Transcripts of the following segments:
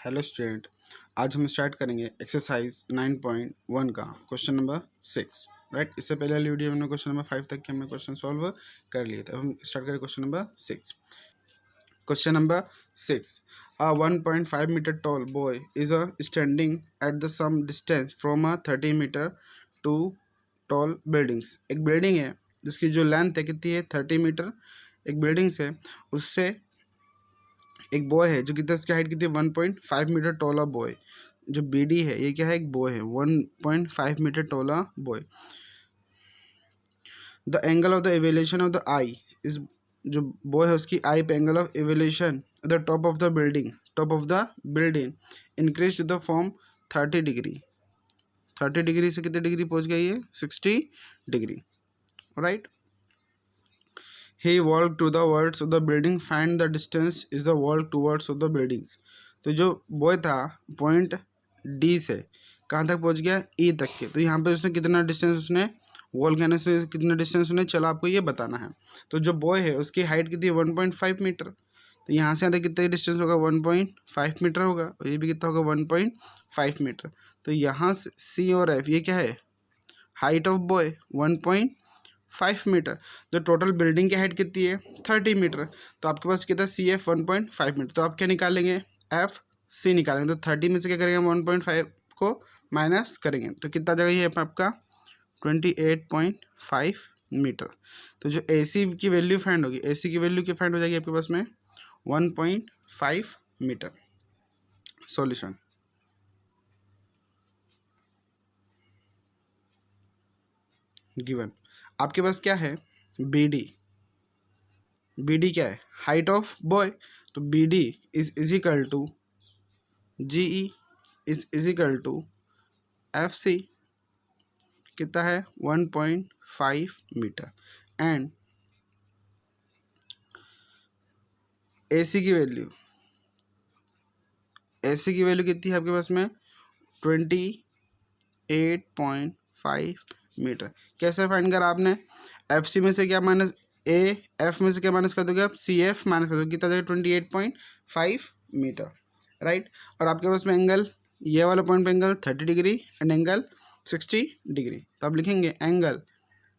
Hello student, आज हम start करेंगे एक्सरसाइज 9.1 का क्वेश्चन नंबर 6। राइट, इससे पहले वाली वीडियो में हमने क्वेश्चन नंबर 5 तक के हमने क्वेश्चन सॉल्व कर लिए थे। हम स्टार्ट करें question number 6। Question number 6, a 1.5 meter tall boy is standing at the some distance from a 30 meter to tall buildings। एक बिल्डिंग है जिसकी जो लेंथ है कितनी है 30 मीटर। एक बिल्डिंग से उससे एक बॉय है जो कितना, इसकी हाइट कितनी है 1.5 मीटर टॉला बॉय। जो बीडी है ये क्या है, एक बॉय है 1.5 metre tall boy. The angle of the elevation of the eye is, जो बॉय है उसकी आई पे angle of elevation the top of the building increase to the form 30 degree. 30 degree से कितने डिग्री पहुंच गई है 60 degree. Right, he walked to the wards of the building, find the distance is the walk towards of the buildings। तो जो boy था point D से कहाँ तक पहुँच गया, ई तक के। तो यहाँ पे उसने कितना डिस्टेंस उसने वॉल कहने से कितना डिस्टेंस उसने चला, आपको ये बताना है। तो जो बॉय है उसकी हाइट कितनी है 1.5 मीटर। तो यहाँ से यहाँ तक कितना डिस्टेंस होगा 1.5 मीटर होगा, और ये भी कितना होगा 1.5 मीटर। तो यहाँ से सी और एफ ये क्या है, हाइट ऑफ बॉय 1.5 मीटर। जो टोटल बिल्डिंग की हाइट कितनी है 30 मीटर। तो आपके पास कितना सी एफ 1.5 मीटर। तो आप क्या निकालेंगे, एफ सी निकालेंगे। तो 30 में से क्या करेंगे 1.5 को माइनस करेंगे तो कितना जगह ये आपका 28.5 मीटर। तो जो ए सी की वैल्यू फाइंड होगी, ए सी की वैल्यू की फाइंड हो जाएगी आपके पास में 1.5 मीटर। सॉल्यूशन, गिवन आपके पास क्या है बी डी। बी डी क्या है, हाइट ऑफ बॉय। तो B D is equal to G E is equal to F C, कितना है 1.5 मीटर। एंड ए सी की वैल्यू, ए सी की वैल्यू कितनी है आपके पास में 28.5 मीटर। कैसे फाइंड करा आपने, एफ सी में से क्या माइनस ए एफ में से क्या माइनस कर दोगे आप, सी एफ माइनस कर दोगे, कितना जाएगा 28.5 मीटर। राइट, और आपके पास में एंगल, ये वाला पॉइंट पे angle 30 degree and angle 60 degree. तो आप लिखेंगे angle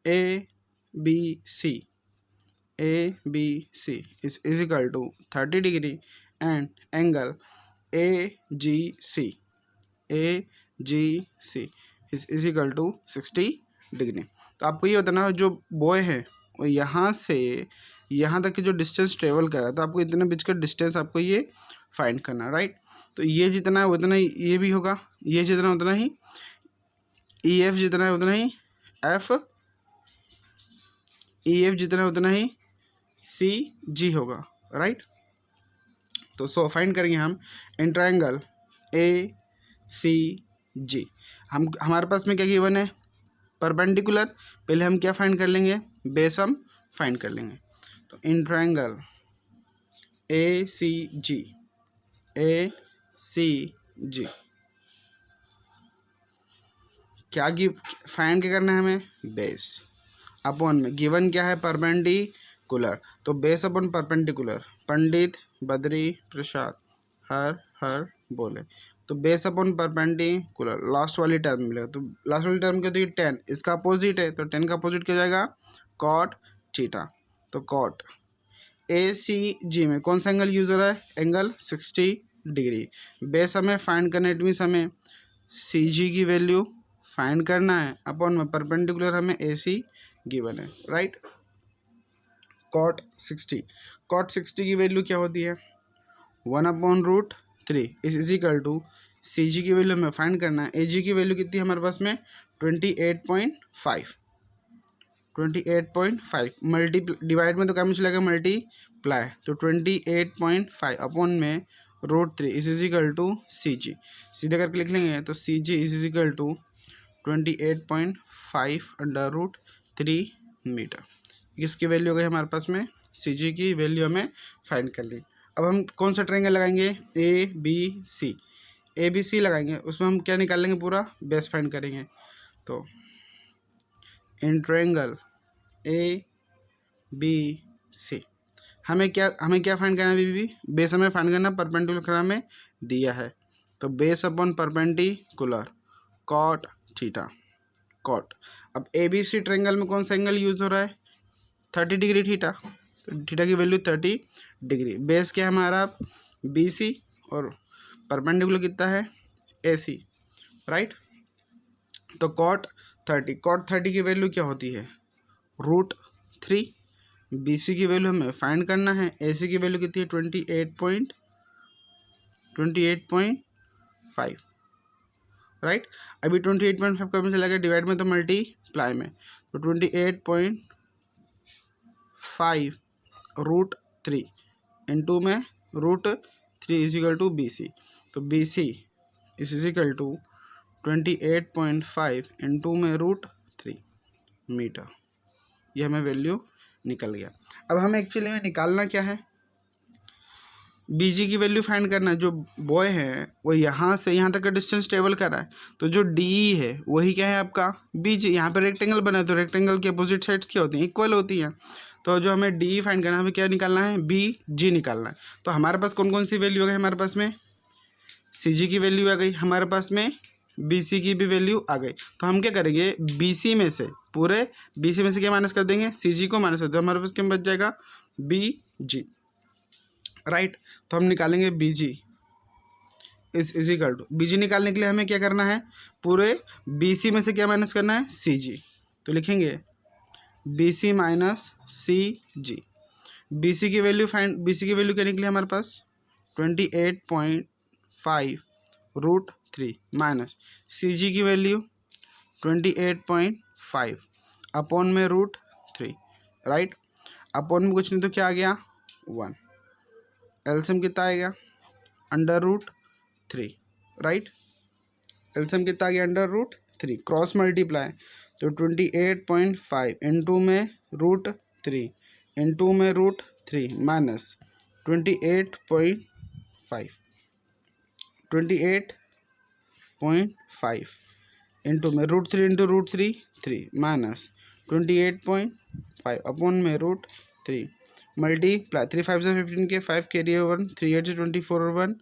A B C is equal to 30 degree and angle A G C is equal to 60 degree. तो आपको ये बताना जो बॉय है वो यहाँ से यहाँ तक की जो डिस्टेंस ट्रेवल कर रहा है, तो आपको इतने बीच का डिस्टेंस आपको ये फाइंड करना है। राइट, तो ये जितना है उतना ही ये भी होगा, ये जितना उतना ही ई एफ जितना है उतना ही एफ, ई एफ जितना है उतना ही सी जी होगा। राइट, तो सो फाइंड करेंगे हम इन ट्रायंगल ए सी जी। हम हमारे पास में क्या गिवन है परपेंडिकुलर। पहले हम क्या फाइंड कर लेंगे, बेस हम फाइंड कर लेंगे। तो इन ट्रायंगल ए सी जी क्या फाइंड क्या करना है हमें, बेस अपॉन में गिवन क्या है परपेंडिकुलर। तो base upon perpendicular, Pandit Badri Prasad हर बोले। तो बेस अपॉन परपेंडिकुलर लास्ट वाली टर्म मिलेगा। तो लास्ट वाली टर्म क्या होती है 10, इसका अपोजिट है तो 10 का अपोजिट क्या जाएगा कॉट थीटा। तो कॉट ए सी जी में कौन सा एंगल यूज हो रहा है, एंगल 60 डिग्री। बेस हमें फाइंड करना है, इट मीन्स हमें सी जी की वैल्यू फाइंड करना है अपॉन में परपेंडिकुलर हमें ए सी गिवन है। राइट, कॉट 60 की वैल्यू क्या होती है 1/√3 इज इक्वल टू सी जी की वैल्यू हमें फाइंड करना है। ए जी की वैल्यू कितनी है हमारे पास में 28.5 डिवाइड में तो क्या में चलेगा मल्टीप्लाई। तो 28.5 अपॉन में √3 इज इक्वल टू सी जी। सीधे करके लिख लेंगे तो सी जी इज इक्वल टू 28.5/√3 मीटर। इसकी वैल्यू हो गई हमारे पास में, सी जी की वैल्यू हमें फाइंड कर ली। अब हम कौन सा ट्रायंगल लगाएंगे ए बी सी लगाएंगे। उसमें हम क्या निकालेंगे, पूरा बेस फाइंड करेंगे। तो इन ट्रायंगल ए बी सी हमें क्या फाइंड करना है अभी? बेस हमें फाइंड करना, परपेंडिकुलर हमें दिया है, तो base upon perpendicular cot theta, cot. अब ए बी सी ट्रायंगल में कौन सा एंगल यूज हो रहा है? 30 डिग्री थीटा, तो थीटा की वैल्यू 30 डिग्री। बेस क्या है हमारा? बी सी, और परपेंडिकुलर कितना है? ए सी, राइट। तो कॉट 30 की वैल्यू क्या होती है? √3। बी सी की वैल्यू हमें फाइंड करना है, ए सी की वैल्यू कितनी है? 28.5, राइट। अभी 28.5 कब में चला गया? डिवाइड में तो मल्टीप्लाई में, तो 28.5 √3 इंटू में √3 is equal to B C. तो B C is equal to 28.5 into में √3 मीटर। ये हमें वैल्यू निकल गया। अब हमें एक्चुअली में निकालना क्या है? बीजी की वैल्यू फाइंड करना है। जो बॉय है वो यहाँ से यहाँ तक का डिस्टेंस ट्रेवल कर रहा है, तो जो डी है वही क्या है आपका? बीजी। यहाँ पर रेक्टेंगल बना है, तो रेक्टेंगल की अपोजिट साइड्स क्या होती हैं? इक्वल होती हैं। तो जो हमें डी फाइंड करना है, हमें क्या निकालना है? बी जी निकालना है। तो हमारे पास कौन कौन सी वैल्यू आ गई? हमारे पास में सी जी की वैल्यू आ गई, हमारे पास में बी सी की भी वैल्यू आ गई। तो हम क्या करेंगे? बी सी में से, पूरे बी सी में से क्या माइनस कर देंगे? सी जी को माइनस कर दो, हमारे पास क्या बच जाएगा? B G, right. तो हम निकालेंगे B G is equal to, B G निकालने के लिए हमें क्या करना है? पूरे बी सी में से क्या माइनस करना है? सी जी। तो लिखेंगे बी सी माइनस सी जी। बी सी की वैल्यू क्या निकली हमारे पास? 28.5 √3 माइनस सी जी की वैल्यू 28.5 अपॉन में √3, राइट। अपॉन में कुछ नहीं तो क्या आ गया? 1। एलसीएम कितना आएगा? √3, राइट। एलसीएम कितना आ गया? √3। क्रॉस मल्टीप्लाई, तो 28.5 इंटू में √3 इंटू में √3 माइनस 28.5 इंटू में √3 इंटू √3 3 माइनस 28.5 अपॉन में √3 मल्टीप्लाई 3 5 से 15 के 5 कैरी ओवर 3 8 से 24 और 1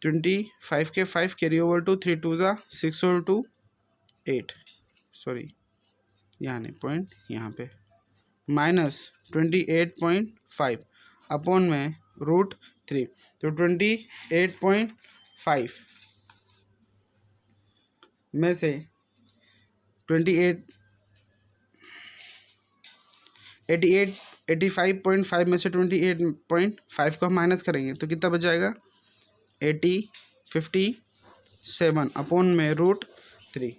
25 के 5 कैरी ओवर टू 3 2 ज़ा 6 और 2 8, सॉरी यहाँ नहीं, पॉइंट यहाँ पे, माइनस 28.5 अपॉन में √3। तो 28.5 में से 85.5 में से 28.5 को हम माइनस करेंगे तो कितना बच जाएगा? 57 अपॉन में √3,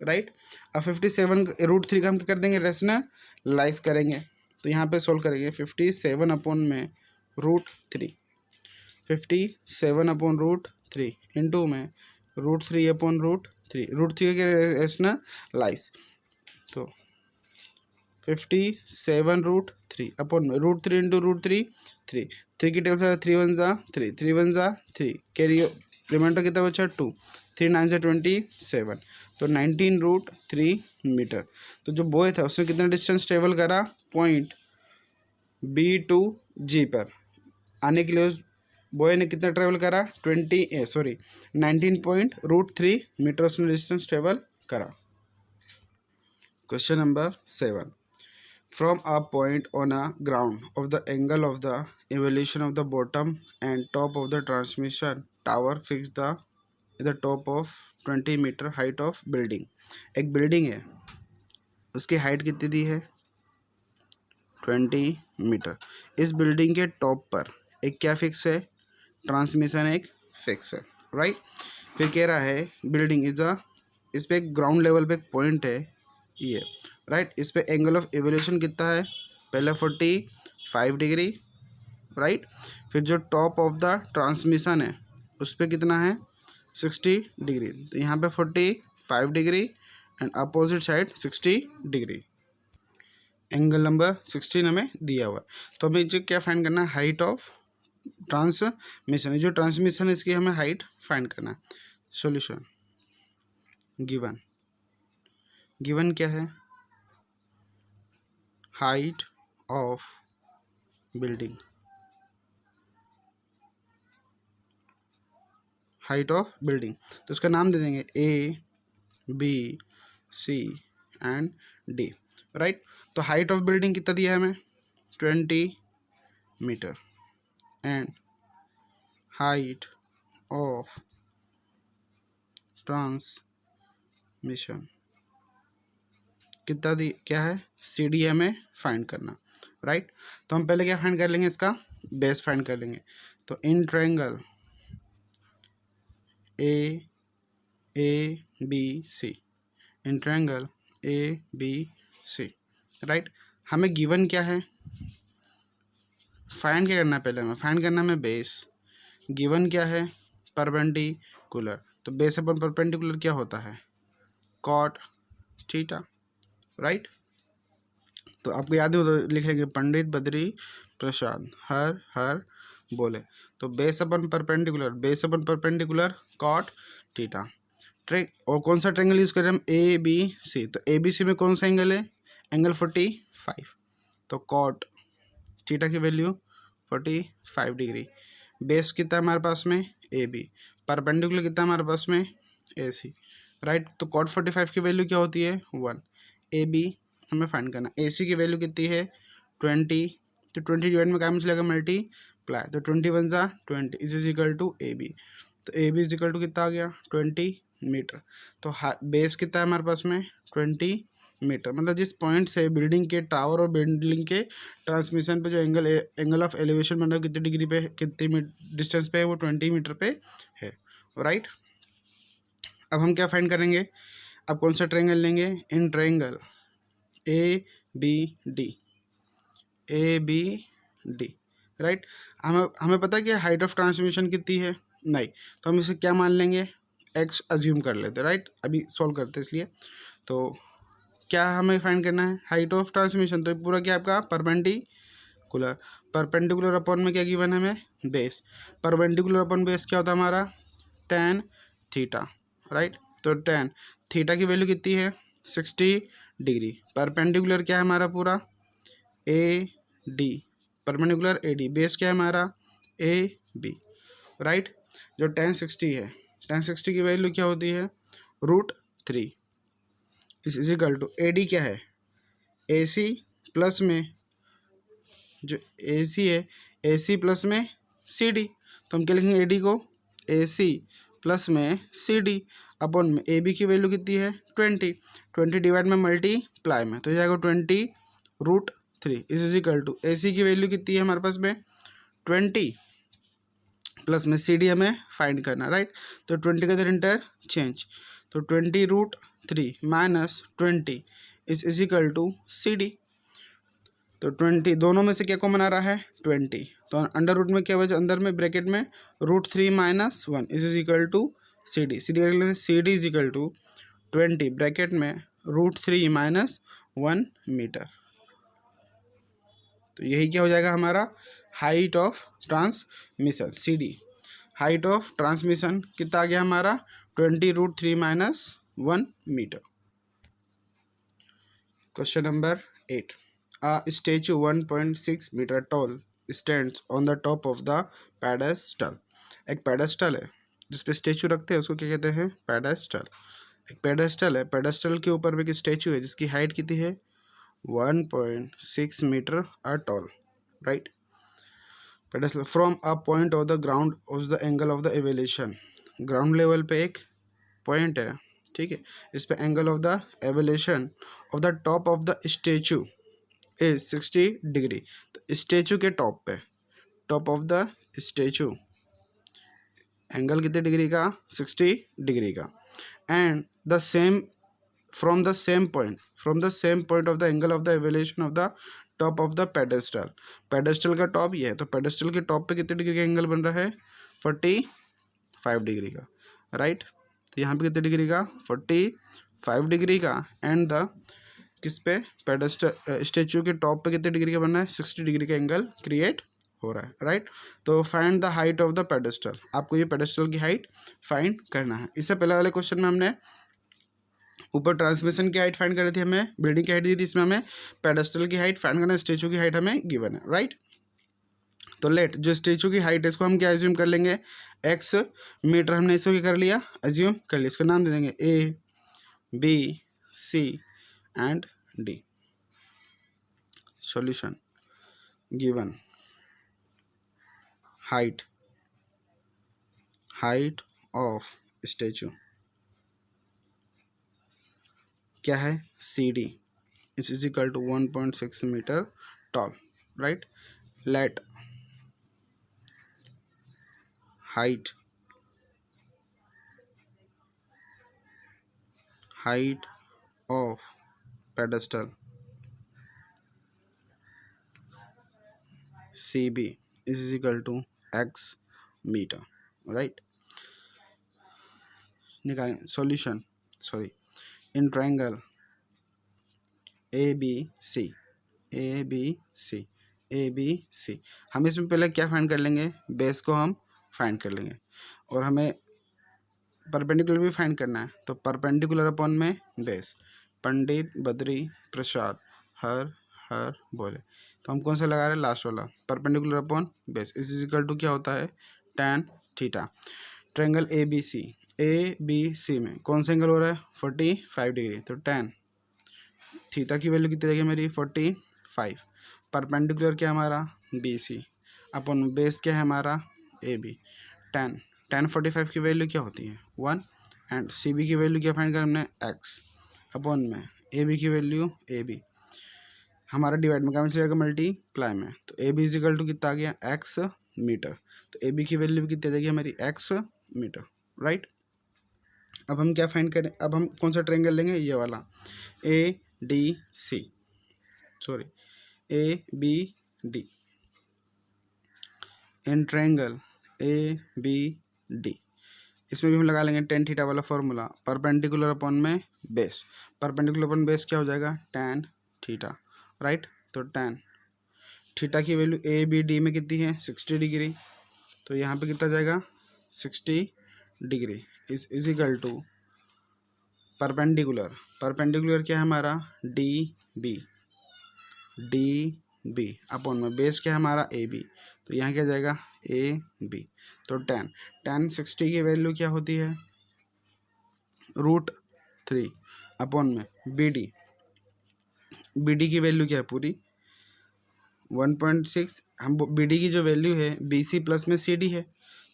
राइट। अब 57 √3 का हम क्या कर देंगे? रेशनलाइज करेंगे, तो यहाँ पे सोल्व करेंगे। 57 अपॉन में √3, 57 अपॉन √3 इंटू में √3 अपॉन √3 का रेशनलाइज, तो 57 √3 अपॉन में √3 इंटू √3 3 की टेबल से 3 1 ज़ा 3 3 1 ज़ा 3 कैरी रिमाइंडर कितना बचा? 2 3 9 से 27, तो 19 √3 मीटर। तो जो बॉय था उसने कितना डिस्टेंस ट्रेवल करा? पॉइंट बी टू जी पर आने के लिए उस बॉय ने कितना ट्रेवल करा? 19.3 मीटर उसने डिस्टेंस ट्रेवल करा। Question number 7। From a point on a ground of the angle of the elevation of the bottom and top of the transmission tower fixed the top of 20 meter height of building। एक building है, उसकी height कितनी दी है? 20 metre. इस building के top पर एक क्या फिक्स है? ट्रांसमिशन एक फिक्स है, राइट। फिर कह रहा है बिल्डिंग इज अ, इस पे एक ग्राउंड लेवल पे एक पॉइंट है ये, राइट। इस पे एंगल ऑफ एवोल्यूशन कितना है? पहले 45 डिग्री, राइट। फिर जो टॉप ऑफ द ट्रांसमिशन है उस पे कितना है? 60 डिग्री। तो यहाँ पे 45 degree and opposite side 60 degree. Angle number 16 हमें दिया हुआ है। तो हमें जो क्या फाइंड करना है? Height of transmission. जो ट्रांसमिशन है इसकी हमें हाइट फाइंड करना है। सॉल्यूशन गिवन क्या है? Height of building, height of building. तो उसका नाम दे देंगे A B C and D, right. तो हाइट ऑफ बिल्डिंग कितना दिया है हमें 20 metre and height of transmission कितना दी क्या है सी डी हमें फाइंड करना, राइट। तो हम पहले क्या फाइंड कर लेंगे, इसका बेस फाइंड कर लेंगे। तो in triangle A B C, in triangle A B C, right. हमें गिवन क्या है, फाइंड क्या करना है, पहले हमें फाइंड करना है हमें बेस। गिवन क्या है परपेंडिकुलर, तो बेस अपन परपेंडिकुलर क्या होता है कॉट थीटा, राइट। तो आपको याद हो तो लिखेंगे पंडित बद्री प्रसाद हर हर बोले। तो बेस अपन परपेंडिकुलर कॉट थीटा, ठीक। और कौन सा ट्रायंगल यूज करें हम ए बी सी, तो ए बी सी में कौन सा एंगल है एंगल 45, तो कॉट थीटा की वैल्यू 45 डिग्री। बेस कितना है हमारे पास में ए बी, परपेंडिकुलर कितना है हमारे पास में ए सी, राइट। तो कॉट 45 की वैल्यू क्या होती है 1। ए बी हमें फाइंड करना, ए सी की वैल्यू कितनी है 20, तो 20 डिवाइड में क्या मिलेगा मल्टीप्लाई, तो 20 वन जा 20 is equal to A B. तो A B is equal to कितना आ गया 20 मीटर। तो बेस कितना है हमारे पास में 20 मीटर, मतलब जिस पॉइंट से बिल्डिंग के टावर और बिल्डिंग के ट्रांसमिशन पे जो एंगल ऑफ एलिवेशन बना कितने डिग्री पे कितनी डिस्टेंस पे है वो 20 मीटर पे है, राइट। अब हम क्या फाइंड करेंगे, अब कौन सा ट्रायंगल लेंगे in triangle A B D, right. हमें पता है कि हाइट ऑफ ट्रांसमिशन कितनी है नहीं, तो हम इसे क्या मान लेंगे एक्स अज्यूम कर लेते, राइट। अभी सॉल्व करते इसलिए। तो क्या हमें फाइंड करना है हाइट ऑफ ट्रांसमिशन, तो पूरा क्या आपका परपेंडिकुलर अपॉन में क्या गिवन है हमें बेस, परपेंडिकुलर अपॉन बेस क्या होता है हमारा tan थीटा, राइट। तो tan थीटा की वैल्यू कितनी है 60 डिग्री। परपेंडिकुलर क्या है हमारा पूरा A D, perpendicular A D, base क्या है हमारा ए बी, राइट। जो tan 60 है, tan 60 की वैल्यू क्या होती है √3 is equal to A D क्या है ए सी प्लस में जो ए सी है ए सी प्लस में सी डी, तो हम क्या लिखेंगे ए डी को ए सी प्लस में सी डी अपॉन में ए बी की वैल्यू कितनी है 20 डिवाइड में मल्टीप्लाई में, तो ये जाएगा 20√3 इज इक्वल टू ए सी की वैल्यू कितनी है हमारे पास में 20 प्लस में सी डी हमें फाइंड करना, राइट। तो 20 का इधर इंटरचेंज, तो 20√3 minus 20 is equal to C D. तो 20 दोनों में से क्या कॉमन आ रहा है 20, तो अंडर रूट में क्या बचा अंदर में ब्रैकेट में √3 minus 1 is equal to C D. C D C D is equal to 20 bracket में √3 माइनस 1 मीटर। तो यही क्या हो जाएगा हमारा height of transmission C D. Height of transmission कितना आ गया हमारा 20√3 minus 1 metre. Question number 8, a statue 1.6 meter tall stands on the top of the pedestal। एक पेडेस्टल है जिस पे स्टेचू रखते हैं उसको क्या कहते हैं पेडेस्टल। एक पेडेस्टल है, पेडेस्टल के ऊपर में एक स्टेचू है जिसकी हाइट कितनी है 1.6 metre tall, right. Pedestal from a point of the ground of the angle of the elevation, ground level पे एक पॉइंट है, ठीक है। इस पे angle of the elevation of the top of the statue is 60 degree. तो statue के top पे, top of the statue angle कितने डिग्री का 60 डिग्री का, and the same from the same point of the angle of the elevation of the top of the pedestal. Pedestal का top ये है, तो पेडेस्टल के टॉप पे कितने डिग्री का एंगल बन रहा है 45 डिग्री का, राइट। तो यहाँ पे कितने डिग्री का 45 डिग्री का, एंड द किस पे पेडेस्टल स्टेचू के टॉप पे कितने डिग्री का बनना है 60 डिग्री का एंगल क्रिएट हो रहा है, राइट। तो find the height of the pedestal, आपको ये पेडेस्टल की हाइट फाइंड करना है। इससे पहले वाले क्वेश्चन में हमने ऊपर ट्रांसमिशन की हाइट फाइंड करी थी, हमें बिल्डिंग की हाइट दी थी, इसमें हमें पेडेस्टल की हाइट फाइंड करना है, स्टेचू की हाइट हमें गिवन है, राइट। तो लेट जो स्टेचू की हाइट है इसको हम क्या एज्यूम कर लेंगे, x मीटर। हमने इसको क्या कर लिया, एज्यूम कर लिया। इसका नाम दे देंगे A, B, C and D। Solution given height of statue क्या है, CD is equal to 1.6 meter tall, right? Let height of pedestal CB is equal to x meter, right? निकालें सॉल्यूशन, सॉरी, इन triangle ABC हम इसमें पहले क्या find कर लेंगे, base को हम फाइंड कर लेंगे और हमें परपेंडिकुलर भी फाइंड करना है। तो परपेंडिकुलर अपॉन में बेस, पंडित बद्री प्रसाद हर बोले, तो हम कौन सा लगा रहे हैं, लास्ट वाला, perpendicular upon base is equal to क्या होता है, tan थीटा। ट्रायंगल ABC में कौन सा एंगल हो रहा है, 45 डिग्री, तो tan थीटा की वैल्यू कितनी रहेगी मेरी, 45। परपेंडिकुलर क्या है हमारा, BC अपॉन बेस क्या है हमारा, AB। tan 45 की वैल्यू क्या होती है, 1 एंड CB की वैल्यू क्या फाइंड कर हमने, x अपॉन में AB की वैल्यू AB। हमारा डिवाइड में क्या चल जाएगा, मल्टीप्लाई में, तो AB इज इक्वल टू कितना आ गया, x मीटर। तो AB की वैल्यू कितनी आ जाएगी हमारी, x मीटर, राइट। अब हम क्या फाइंड करें, अब हम कौन सा ट्रायंगल लेंगे, ये वाला ABD इन ट्रायंगल ABD, इसमें भी हम लगा लेंगे tan थीटा वाला फॉर्मूला, परपेंडिकुलर अपॉन में बेस, परपेंडिकुलर अपॉन बेस क्या हो जाएगा, tan थीटा, राइट। तो tan थीटा की वैल्यू ABD में कितनी है, 60 डिग्री, तो यहाँ पे कितना जाएगा, 60 degree is equal to perpendicular क्या है हमारा, DB अपॉन में बेस क्या है हमारा, AB, तो यहाँ क्या जाएगा, AB। तो tan 60 की वैल्यू क्या होती है, √3 अपॉन में BD की वैल्यू क्या है पूरी 1.6। हम BD की जो वैल्यू है BC प्लस में CD है,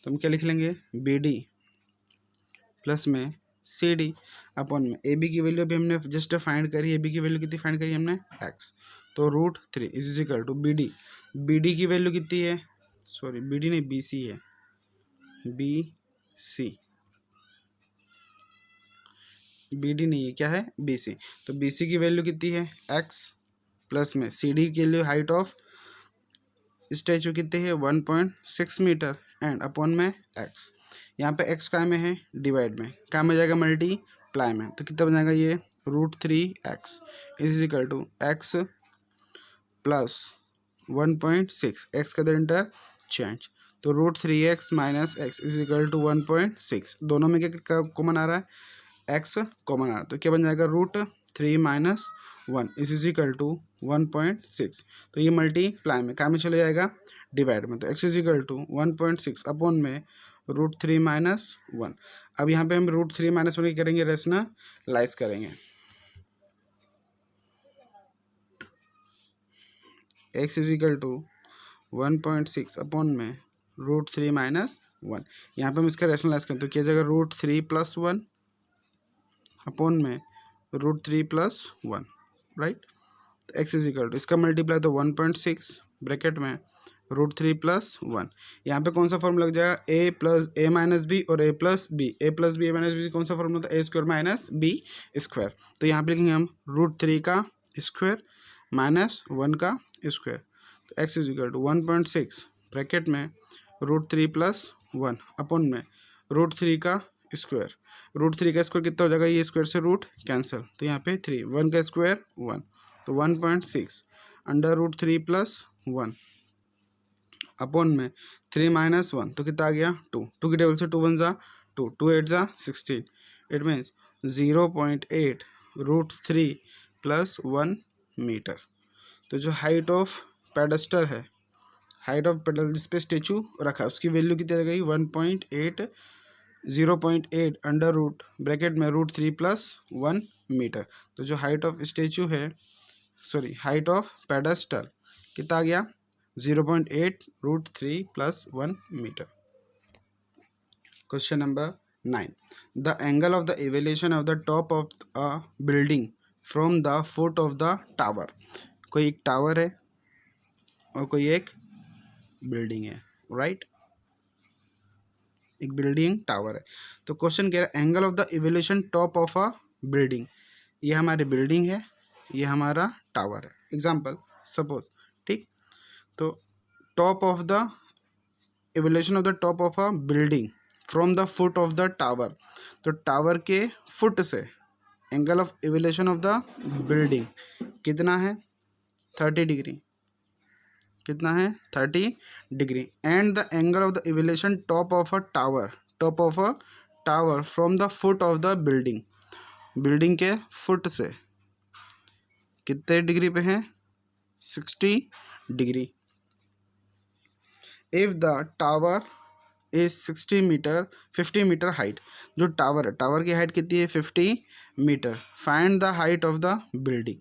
तो हम क्या लिख लेंगे, BD प्लस में CD अपॉन में AB की वैल्यू भी हमने जस्ट फाइंड करी, AB की वैल्यू कितनी फाइंड करी हमने, x, तो √3 इज इक्वल टू BD की वैल्यू कितनी है, सॉरी BD नहीं BC है, BD नहीं है, क्या है, BC। तो BC की वैल्यू कितनी है, x प्लस में CD के लिए हाइट ऑफ स्टैचू कितनी है, 1.6 मीटर एंड अपॉन में x। यहाँ पे x काय में है, डिवाइड में, क्या में जाएगा, मल्टीप्लाई में, तो कितना बन जाएगा ये, √3x is equal to x plus 1.6, x का इंटर चेंज, तो √3x minus x is equal to 1.6, दोनों में क्या कॉमन आ रहा है, x कॉमन आ रहा है, तो क्या बन जाएगा, √3 माइनस 1 इज इक्वल टू 1.6, तो ये मल्टीप्लाई में क्या में चले जाएगा, डिवाइड में, तो x is equal to 1.6 upon में √3 माइनस 1। अब यहाँ पे हम √3 माइनस 1 की करेंगे, रेशनलाइज करेंगे, x is equal to 1.6 upon में √3 माइनस 1। यहाँ पे हम इसका रेशनलाइज करें तो क्या जाएगा, √3 प्लस 1 अपॉन में √3 प्लस 1, राइट। तो x इज इक्वल टू इसका मल्टीप्लाई तो 1.6 ब्रैकेट में √3 प्लस 1। यहाँ पे कौन सा फॉर्मूला लग जाएगा, a plus a minus B और a plus B, a minus B कौन सा फॉर्मूला होता है, a² माइनस b स्क्वायर। तो यहाँ पे लिखेंगे हम √3 का स्क्वायर माइनस 1 का स्क्वायर, तो x is equal to 1.6 bracket में √3 प्लस 1 अपॉन में √3 का स्क्वायर, √3 का स्क्वायर कितना हो जाएगा, ये स्क्वायर से रूट कैंसिल, तो यहाँ पे 3, 1 का स्क्वायर 1, तो 1.6 अंडर √3 प्लस 1 अपॉन में 3 माइनस 1, तो कितना आ गया, 2 की टेबल से 2 1 जा 2, 2 8 जा 16, इट मीन्स 0.8 √3 प्लस 1 मीटर। तो जो हाइट ऑफ पेडेस्टल है हाइट ऑफ पेडल जिस पे स्टेचू रखा है उसकी वैल्यू कितनी आ गई 0.8 अंडर रूट ब्रैकेट में √3 + 1 मीटर। तो जो हाइट ऑफ स्टेचू है हाइट ऑफ पेडस्टल कितना आ गया 0.8 √3 + 1 metre. Question number 9, the angle of the elevation of the top of a building from the foot of the tower. कोई एक टावर है और कोई एक बिल्डिंग है, राइट? एक बिल्डिंग टावर है। तो क्वेश्चन कह रहा है angle of the evaluation top of a building. ये हमारी बिल्डिंग है, ये हमारा टावर है, एग्जाम्पल सपोज, ठीक? तो top of the elevation of the top of a building from the foot of the tower. तो टावर के फुट से angle of evaluation of the building कितना है 30 डिग्री। कितना है 30 degree. And the angle of the evaluation top of a tower from the foot of the building. Building के foot से कितने डिग्री पे है 60 degree. If the tower is 50 metre height. जो टावर है, टावर की हाइट कितनी है 50 metre. Find the height of the building.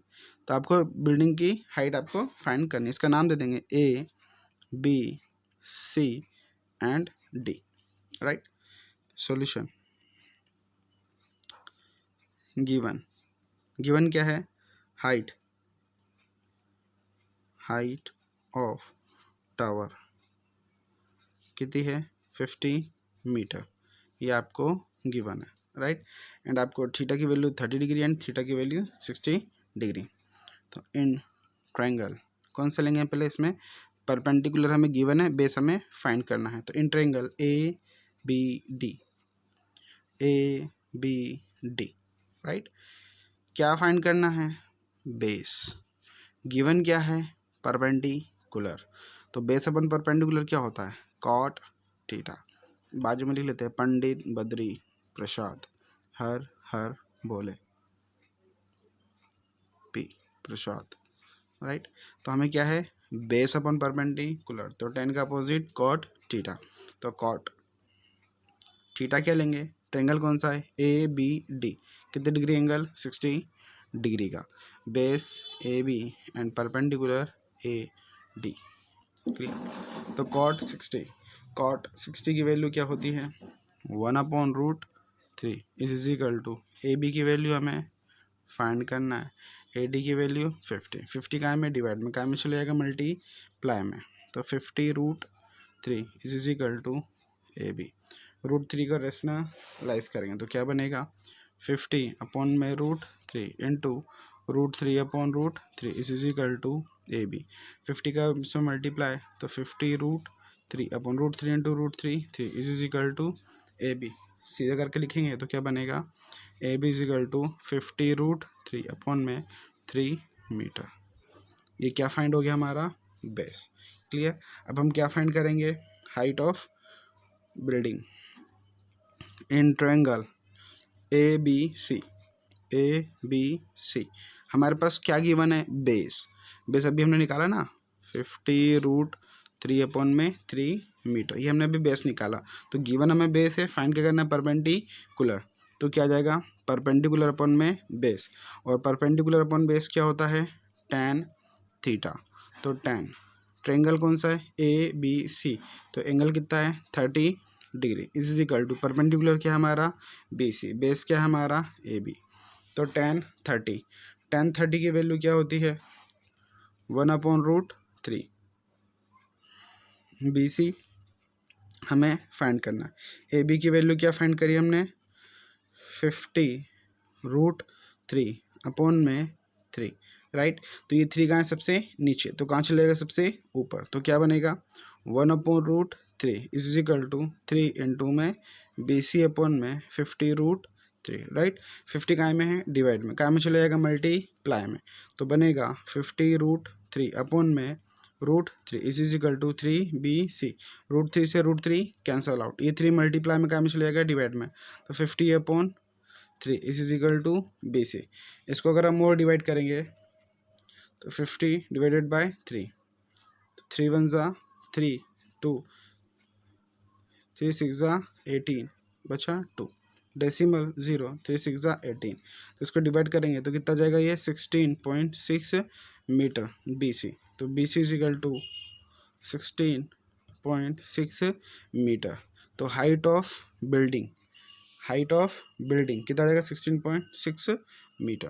तो आपको बिल्डिंग की हाइट आपको फाइंड करनी है। इसका नाम दे देंगे A, B, C and D, right? Solution given क्या है हाइट ऑफ टावर कितनी है 50 मीटर, ये आपको गिवन है, राइट? एंड आपको थीटा की वैल्यू 30 डिग्री एंड थीटा की वैल्यू 60 डिग्री। तो इन ट्रायंगल कौन सा लेंगे पहले? इसमें परपेंडिकुलर हमें गिवन है, बेस हमें फाइंड करना है। तो इन ट्रायंगल ABD राइट? क्या फाइंड करना है? बेस। गिवन क्या है? परपेंडिकुलर। तो बेस अपन परपेंडिकुलर क्या होता है? Cot theta. बाजू में लिख लेते हैं पंडित बद्री प्रसाद हर हर बोले पी प्रसाद, राइट? तो हमें क्या है? बेस अपन परपेंडिकुलर। तो 10 का अपोजिट कॉट थीटा। तो कॉट थीटा क्या लेंगे? ट्रायंगल कौन सा है? ABD। कितने डिग्री एंगल? 60 डिग्री का। Base AB and perpendicular AD, clear? तो कॉट 60 की वैल्यू क्या होती है 1/√3 इज इक्वल टू AB की वैल्यू हमें फाइंड करना है, AD की वैल्यू 50 का में डिवाइड में, का में चले जाएगा मल्टीप्लाई में। तो 50√3 इज इक्वल टू AB। √3 का रेशनलाइज करेंगे तो क्या बनेगा 50/√3 into √3/√3 is equal to AB। 50 का से मल्टीप्लाई तो 50√3/√3 into √3 is equal to AB। सीधा करके लिखेंगे तो क्या बनेगा AB is equal to 50√3/3 metre. ये क्या फाइंड हो गया हमारा? Base, clear? अब हम क्या फाइंड करेंगे? Height of building in triangle ABC। हमारे पास क्या गिवन है? बेस अभी हमने निकाला ना 50√3/3 मीटर, ये हमने अभी बेस निकाला। तो गिवन हमें बेस है, फाइंड क्या करना है? परपेंडिकुलर। तो क्या आ जाएगा? परपेंडिकुलर अपन में बेस, और परपेंडिकुलर अपन बेस क्या होता है? tan theta. तो tan ट्रायंगल कौन सा है? ABC। तो एंगल कितना है 30 degree is equal to perpendicular क्या है हमारा? BC। बेस क्या है हमारा? AB। तो tan 30 की वैल्यू क्या होती है 1/√3। BC हमें फाइंड करना है। AB की वैल्यू क्या फाइंड करी हमने 50√3/3, राइट? तो ये 3 कहाँ है? सबसे नीचे। तो कहाँ चलेगा? सबसे ऊपर। तो क्या बनेगा 1/√3 इज इक्वल टू 3 इंटू में BC अपॉन में 50√3, राइट? 50 काय में है? डिवाइड में। काय में चले जाएगा? मल्टीप्लाई में। तो बनेगा 50√3 अपॉन में √3 इज इक्वल टू 3BC। √3 से √3 कैंसल आउट, ये 3 मल्टीप्लाई में काय में चले जाएगा? डिवाइड में। तो 50/3 इज इक्वल टू BC। इसको अगर हम और डिवाइड करेंगे तो 50 डिवाइडेड बाय 3, 3 1 ज़ा 3 2 3 6 18 बचा 2 डेसिमल 0 3 6 18। तो इसको डिवाइड करेंगे तो कितना जाएगा ये 16.6 मीटर BC। तो BC is equal to 16.6 metre. तो हाइट ऑफ बिल्डिंग कितना जाएगा 16.6 मीटर।